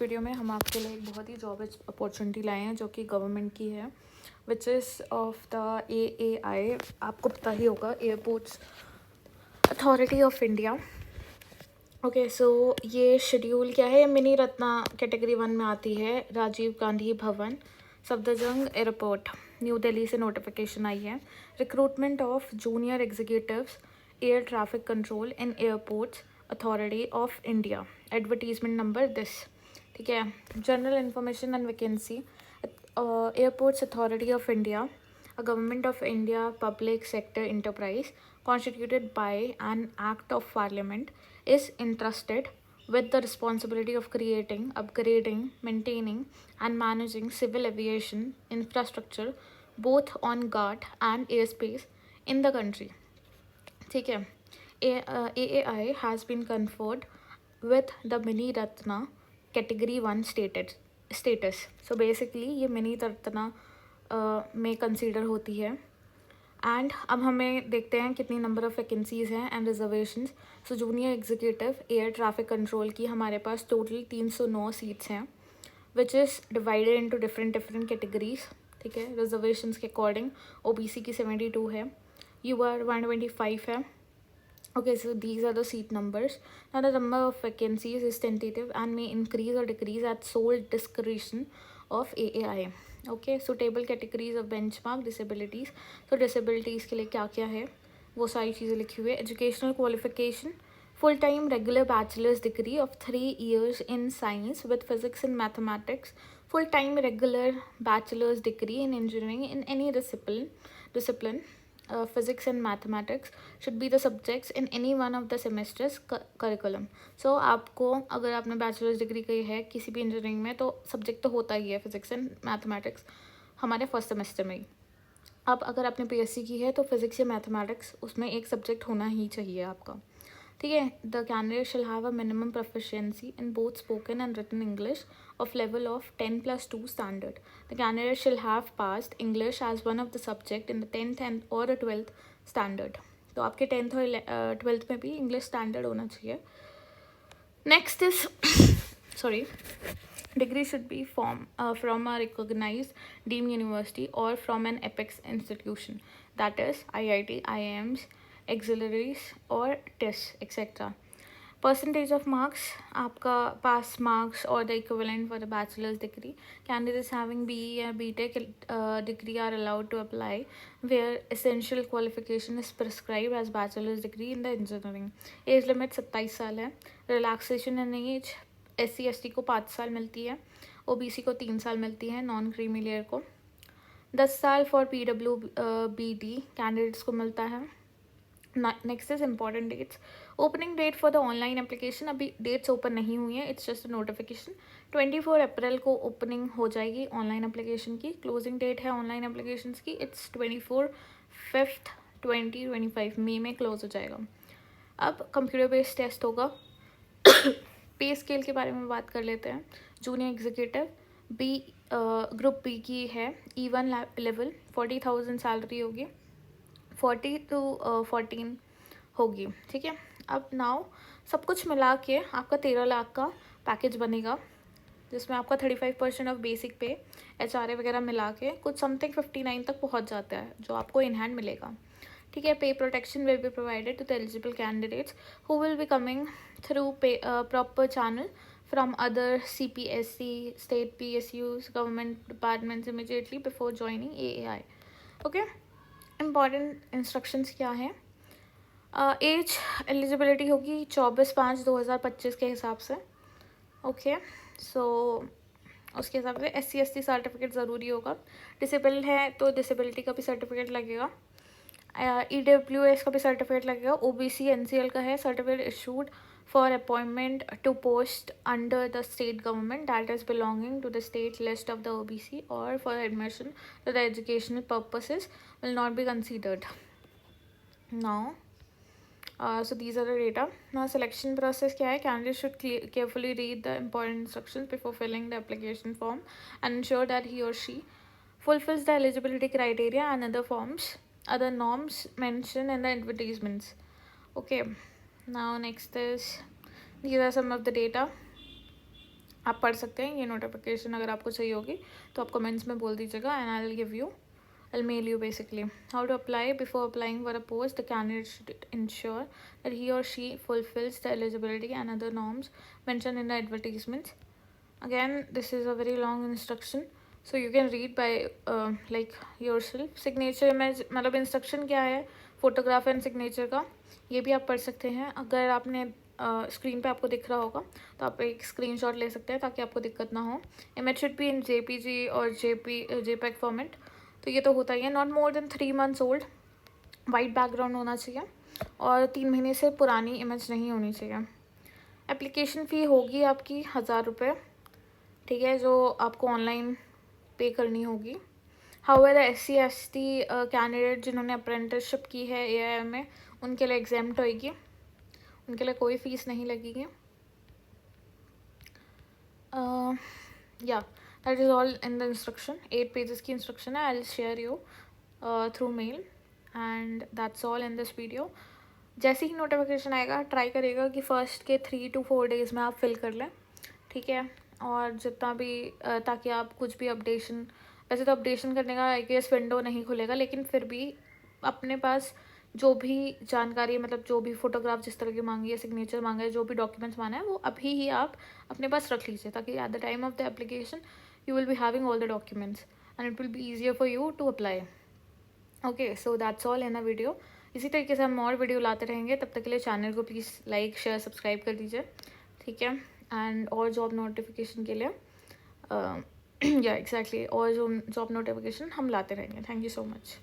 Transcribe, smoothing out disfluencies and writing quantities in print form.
Video में हम आपके लिए एक बहुत ही जॉब अपॉर्चुनिटी लाए हैं जो कि गवर्नमेंट की है, which is of the AAI। आपको पता ही होगा, airports authority of India. Okay, so ये शेड्यूल क्या है? मिनी रत्ना कैटेगरी 1 में आती है। राजीव गांधी भवन, सफदरजंग एयरपोर्ट, न्यू दिल्ली से नोटिफिकेशन आई है। Recruitment of junior executives air traffic control in airports authority of India. Advertisement number this, ठीक है। General information and vacancy, airports authority of India, a government of India public sector enterprise constituted by an act of parliament, is entrusted with the responsibility of creating, upgrading, maintaining and managing civil aviation infrastructure both on guard and airspace in the country, ठीक है। AAI has been conferred with the Mini Ratna category 1 status. So basically ये mini Ratna में consider होती है। And अब हमें देखते हैं कितनी नंबर ऑफ़ वैकेंसीज़ हैं and reservations. So junior executive air traffic control की हमारे पास टोटल 309 सीट्स हैं, which is divided into different categories, ठीक है। रिजर्वेशंस के अकॉर्डिंग OBC की 72 है, UR 125 है। Okay, so these are the seat numbers. Now the number of vacancies is tentative and may increase or decrease at sole discretion of AAI. Okay, suitable categories of benchmark disabilities. So disabilities के लिए क्या क्या है वो सारी चीज़ें लिखी हुई है। Educational qualification, full time regular bachelor's degree of 3 years in science with physics and mathematics, full time regular bachelor's degree in engineering in any discipline. Physics and mathematics should be the subjects in any one of the semesters curriculum. So आपको अगर आपने bachelors degree की है किसी भी engineering में तो subject तो होता ही है फिजिक्स एंड मैथमेटिक्स हमारे फर्स्ट सेमेस्टर में ही। अब अगर आपने PSC की है तो फिजिक्स या मैथमेटिक्स उसमें एक सब्जेक्ट होना ही चाहिए आपका, ठीक है। The candidate shall have a minimum proficiency in both spoken and written English of level of 10+2 standard. The candidate shall have passed English as one of the subject in the 10th and or a 12th standard. तो आपके 10th और 12th में भी English standard होना चाहिए। Next is sorry, degree should be from a recognized deemed university or from an apex institution, that is IIT, IIMs, auxiliaries or TIS, etc. Percentage of marks, आपका pass marks or the equivalent for the bachelor's degree. Candidates having BE or BTech degree are allowed to apply where essential qualification is prescribed as bachelor's degree in the engineering. Age limit 27 साल है। Relaxation in age, SC ST को 5 साल मिलती है, OBC को 3 साल मिलती है, नॉन क्रीमी लेयर को 10 साल फॉर PWBD कैंडिडेट्स को मिलता है। Next is important dates. Opening date for the online application, अभी डेट्स ओपन नहीं हुई हैं, it's just a notification. 24 April को ओपनिंग हो जाएगी ऑनलाइन एप्लीकेशन की। क्लोजिंग डेट है ऑनलाइन एप्लीकेशन की, इट्स 24/5 2025, मई में क्लोज हो जाएगा। अब कंप्यूटर बेस्ड टेस्ट होगा। पे स्केल के बारे में बात कर लेते हैं। जूनियर एग्जीक्यूटिव ग्रुप बी की है, E1 लेवल, 40,000 सैलरी होगी, 40 to 14 होगी, ठीक है। अब नाउ सब कुछ मिला के आपका 13 लाख का पैकेज बनेगा, जिसमें आपका 35% ऑफ बेसिक पे HRA वगैरह मिला के कुछ समथिंग 59 तक पहुंच जाता है जो आपको इन हैंड मिलेगा, ठीक है। Pay protection will be provided to the eligible candidates who will be coming through proper channel from other CPSC, state PSUs, government departments immediately before joining AAI. Okay, important instructions क्या हैं? As eligibility होगी 24/5/2025 के हिसाब से, okay. सो उसके हिसाब से SC ST certificate ज़रूरी होगा। डिसेबल्ड है तो डिसेबिलिटी का भी सर्टिफिकेट लगेगा, EWS का भी सर्टिफिकेट लगेगा। OBC NCL का है certificate issued for appointment to post under the state government that is belonging to the state list of the OBC or for admission to the educational purposes will not be considered. Now so these are the data. Now selection process क्या है? Candidate should carefully read the important instructions before filling the application form and ensure that he or she fulfills the eligibility criteria and other norms mentioned in the advertisements. Okay, now next is, these are some of the data. आप पढ़ सकते हैं ये notification, अगर आपको चाहिए होगी तो आप कमेंट्स में बोल दीजिएगा and I will give you, I'll mail you basically. How to apply: before applying for a post, the candidate should ensure that he or she fulfills the eligibility and other norms mentioned in the advertisement. Again, this is a very long instruction, so you can read by like yourself. Signature image मतलब instruction क्या है photograph and signature का, ये भी आप पढ़ सकते हैं. अगर आपने स्क्रीन पे आपको दिख रहा होगा तो आप एक स्क्रीनशॉट ले सकते हैं ताकि आपको दिक्कत ना हो. Image should be in JPG और JPEG फॉर्मेट. तो ये तो होता ही है. Not more than 3 months old, white background होना चाहिए और 3 महीने से पुरानी इमेज नहीं होनी चाहिए. एप्लीकेशन फ़ी होगी आपकी 1000 रुपये, ठीक है, जो आपको ऑनलाइन पे करनी होगी. हाउएवर SC/ST कैंडिडेट जिन्होंने अप्रेंटिसशिप की है AIM में, उनके लिए एग्जाम्प्ट होएगी, उनके लिए कोई फ़ीस नहीं लगेगी. या that is all in the instruction. 8 pages की instruction है. I'll share you through mail and that's all in this video. जैसे ही नोटिफिकेशन आएगा ट्राई करिएगा कि फर्स्ट के 3 to 4 days में आप फिल कर लें, ठीक है. और जितना भी ताकि आप कुछ भी अपडेशन, वैसे तो अपडेशन करने का आई गेस विंडो नहीं खुलेगा, लेकिन फिर भी अपने पास जो भी जानकारी, मतलब जो भी फोटोग्राफ जिस तरह की मांगी है, सिग्नेचर मांगा है, जो भी डॉक्यूमेंट्स मांगा है, वो अभी ही आप अपने पास रख लीजिए ताकि at the time of the application you will be having all the documents and it will be easier for you to apply. Okay, so that's all in a video. इसी तरीके से हम और वीडियो लाते रहेंगे. तब तक के लिए चैनल को प्लीज़ लाइक शेयर सब्सक्राइब कर दीजिए, ठीक है. एंड और जॉब नोटिफिकेशन के लिए या एग्जैक्टली और जो जॉब नोटिफिकेशन हम लाते रहेंगे. Thank you so much.